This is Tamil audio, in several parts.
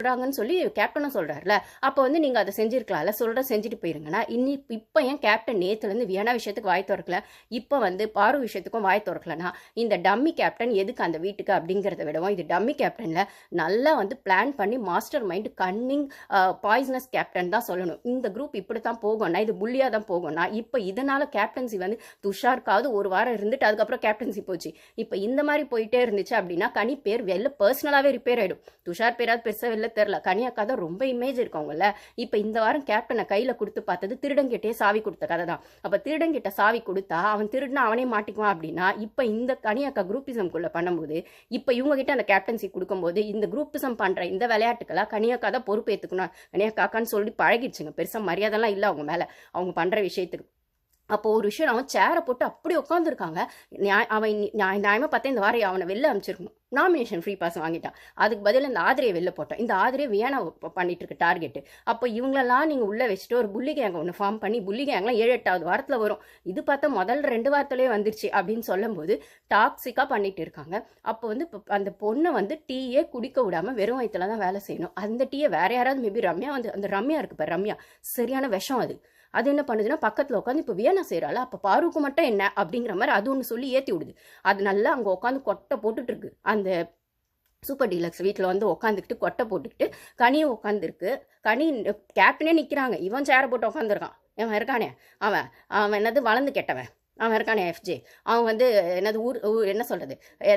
சொல்கிறாங்கன்னு சொல்லி கேப்டனும் சொல்கிறாருல, அப்போ வந்து நீங்கள் அதை செஞ்சுருக்கலாம்ல, செஞ்சுட்டு போயிருங்கன்னா இப்போ ஏன் கேப்டன் நேற்றுலேருந்து வியனா விஷயத்துக்கு வாய் திறக்கல, இப்போ வந்து பாரு விஷயத்துக்கும் வாய் திறக்கலன்னா இந்த டம்மி கேப்டன் எதுக்கு அந்த வீட்டுக்கு அப்படிங்கிறத விடவும், இது டம்மி கேப்டனில் நல்லா வந்து பிளான் பண்ணி master mind Canning poisonous captain தான் சொல்லணும். இந்த குரூப் இப்படி தான் போகும்னா, இது புள்ளியாக தான் போகும்னா, இப்போ இதனால் கேப்டன்சி வந்து துஷாருக்காவது ஒரு வாரம் இருந்துட்டு அதுக்கப்புறம் கேப்டன்சி போச்சு. இப்போ இந்த மாதிரி போயிட்டே இருந்துச்சு அப்படின்னா கனி பேர் வெளில பர்சனலாகவே ரிப்பேர் ஆகிடும். துஷார் பேராது பெருசாக வெளில தெரில, கனியாக்கா தான் ரொம்ப இமேஜ் இருக்கவங்கல்ல. இப்போ இந்த வாரம் கேப்டனை கையில் கொடுத்து பார்த்தது திருடங்கிட்டே சாவி கொடுத்த கதை தான். அப்போ திருடங்கிட்ட சாவி கொடுத்தா அவன் திருடுனா அவனே மாட்டிக்குவான் அப்படின்னா, இப்போ இந்த கனியாக்கா குரூப்பிசம்குள்ளே பண்ணும்போது இப்போ இவங்க கிட்ட அந்த கேப்டன்சி கொடுக்கும்போது இந்த குரூப்பிசம் பண்ணுற இந்த விளையாட்டுக்கெல்லாம் கனியாக்கா தான் பொறுப்பு ஏற்றுக்கணும். கனியாக்கான்னு சொல்லி பழகிடுச்சுங்க, பெருசாக மரியாதைலாம் இல்லை அவங்க மேலே, அவங்க பண்ணுற விஷயத்துக்கு. அப்போ ஒரு விஷயம் அவன் சேரை போட்டு அப்படி உட்காந்துருக்காங்க. அவன் நியாயமாக பார்த்தா இந்த வாரம் அவனை வெளில அனுப்பிச்சிருக்கணும். நாமினேஷன் ஃப்ரீ பாஸ் வாங்கிட்டான். அதுக்கு பதில் இந்த ஆதிரியை வெளில போட்டான். இந்த ஆதிரியை வியனா பண்ணிட்டு இருக்கு டார்கெட்டு. அப்போ இவங்களெல்லாம் நீங்கள் உள்ளே வச்சுட்டு ஒரு புள்ளி கேங்க ஒன்று ஃபார்ம் பண்ணி, புள்ளி கேங்லாம் 7-8வது வாரத்தில் வரும். இது பார்த்தா முதல் 2 வாரத்திலே வந்துருச்சு அப்படின்னு சொல்லும்போது டாக்ஸிக்காக பண்ணிட்டு இருக்காங்க. அப்போ வந்து அந்த பொண்ணை வந்து டீயே குடிக்க விடாமல் வெறும் வயிற்றுல தான் வேலை செய்யணும். அந்த டீயை வேற யாராவது மேபி ரம்யா வந்து, அந்த ரம்யா இருக்கு பாரு, ரம்யா சரியான விஷம் அது. அது என்ன பண்ணுதுன்னா பக்கத்தில் உட்காந்து இப்போ வியனா செய்கிறாள், அப்போ பாருக்கு மட்டும் என்ன அப்படிங்கிற மாதிரி அது ஒன்று சொல்லி ஏற்றி விடுது. அது நல்லா அங்கே உட்காந்து கொட்டை போட்டுட்டு இருக்கு. அந்த சூப்பர் டீலக்ஸ் வீட்டில் வந்து உட்காந்துக்கிட்டு கொட்டை போட்டுக்கிட்டு கனியும் உட்காந்துருக்கு. கனி கேப்டனே நிற்கிறாங்க, இவன் சேரை போட்டு உட்காந்துருக்கான். அவன் இருக்கானே, அவன் என்னது வளர்ந்து கெட்டவன், அவன் இருக்கானே எஃப்ஜே, அவன் வந்து என்னது என்ன சொல்கிறது,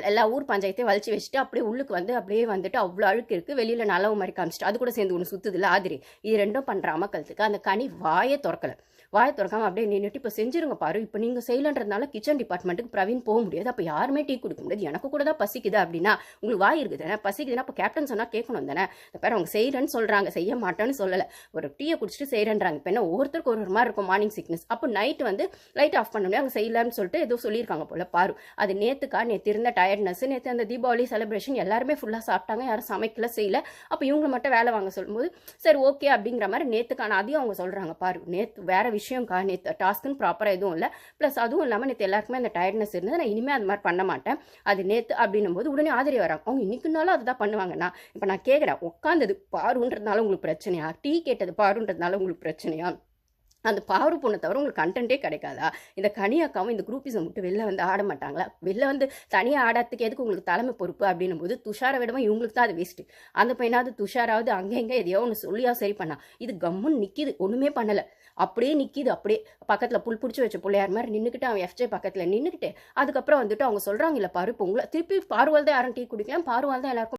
எல்லா ஊர் பஞ்சாயத்தையும் வலிச்சு வச்சுட்டு அப்படியே உள்ளுக்கு வந்து அப்படியே வந்துட்டு அவ்வளோ அழுக்கு இருக்குது, வெளியில் நல்லவு மாதிரி காமிச்சிட்டு அது கூட சேர்ந்து ஒன்று சுற்றுதில்ல ஆதிரி. இது ரெண்டும் பண்ணுற அமக்கலத்துக்கு அந்த கனி வாயை திறக்கலை. வாயை திறக்காமல் அப்படியே நின்றுட்டு இப்போ செஞ்சுருங்க பாரு, இப்போ நீங்கள் செய்யலன்றதுனால கிச்சன் டிபார்ட்மெண்ட்டுக்கு பிரவீன் போக முடியாது, அப்போ யாருமே டீ கொடுக்க முடியாது, எனக்கு கூட தான் பசிக்குது அப்படின்னா உங்களுக்கு வாய் இருக்குது தானே, பசிக்குதுன்னா அப்போ கேப்டன் சொன்னால் கேட்கணும் தானே. இந்த பேர் அவங்க செய்கிறேன்னு சொல்கிறாங்க, செய்ய மாட்டேன்னு சொல்லலை, ஒரு டீயை குடிச்சிட்டு செய்கிறேன்றாங்க. இப்போ என்ன ஒவ்வொருத்தருக்கு ஒரு மாதிரி இருக்கும் மார்னிங் சிக்னஸ். அப்போ நைட்டு வந்து லைட் ஆஃப் பண்ண முடியாது, அவங்க செய்யலான்னு சொல்லிட்டு ஏதோ சொல்லியிருக்காங்க போல பாரு. அது நேற்று இருந்த டயர்ட்னஸ், நேற்று அந்த தீபாவளி செலிப்ரேஷன் எல்லாருமே ஃபுல்லாக சாப்பிட்டாங்க, யாரும் சமைக்கல செய்யல. அப்போ இவங்க மட்டும் வேலை வாங்க சொல்லும்போது சரி ஓகே அப்படிங்கிற மாதிரி நேற்றுக்கான அதையும் அவங்க சொல்கிறாங்க பாரு. நேற்று வேற விஷயம்க்கா, நேற்று டாஸ்க்குன்னு ப்ராப்பராக எதுவும் இல்லை, ப்ளஸ் அதுவும் இல்லாமல் நேற்று எல்லாருக்குமே அந்த டயர்ட்னஸ் இருந்தது, நான் இனிமேல் அது மாதிரி பண்ண மாட்டேன், அது நேற்று அப்படின்னும் போது உடனே ஆதரி வராங்க. அவங்க இன்னைக்குனாலும் அதுதான் பண்ணுவாங்கன்னா இப்போ நான் கேட்குறேன், உட்காந்தது பாருன்றதுனால உங்களுக்கு பிரச்சனையா, டீ கேட்டது பாருன்றதுனால உங்களுக்கு பிரச்சனையா, அந்த பாரு பொண்ணை தவிர உங்களுக்கு கண்டென்ட்டே கிடைக்காதா? இந்த கனியாக்காவும் இந்த குரூப்பிசம் விட்டு வெளில வந்து ஆட மாட்டாங்களா? வெளில வந்து தனியாக ஆடாததுக்கு எதுக்கு உங்களுக்கு தலைமை பொறுப்பு அப்படின்னும் போது துஷாரை விடவும் இவங்களுக்கு தான் அது வேஸ்ட்டு. அந்த பையனாவது துஷாராவது அங்கே எங்கே எதையோ ஒன்று சொல்லியா சரி பண்ணா, இது கம்முன்னு நிற்கிது, ஒன்றுமே பண்ணலை, அப்படியே நிற்கிது. அப்படியே பக்கத்தில் புல் பிடிச்சி வச்ச பிள்ளையார் மாதிரி நின்றுக்கிட்டு அவன் எஃப்ஜே பக்கத்தில் நின்றுக்கிட்டு அதுக்கப்புறம் வந்துட்டு அவங்க சொல்கிறாங்க இல்லை பாரு, இப்போ உங்களை திருப்பி பாருவால் தான் யாரும் டீ குடிக்கலாம், பாருவால் தான் எல்லாருக்கும்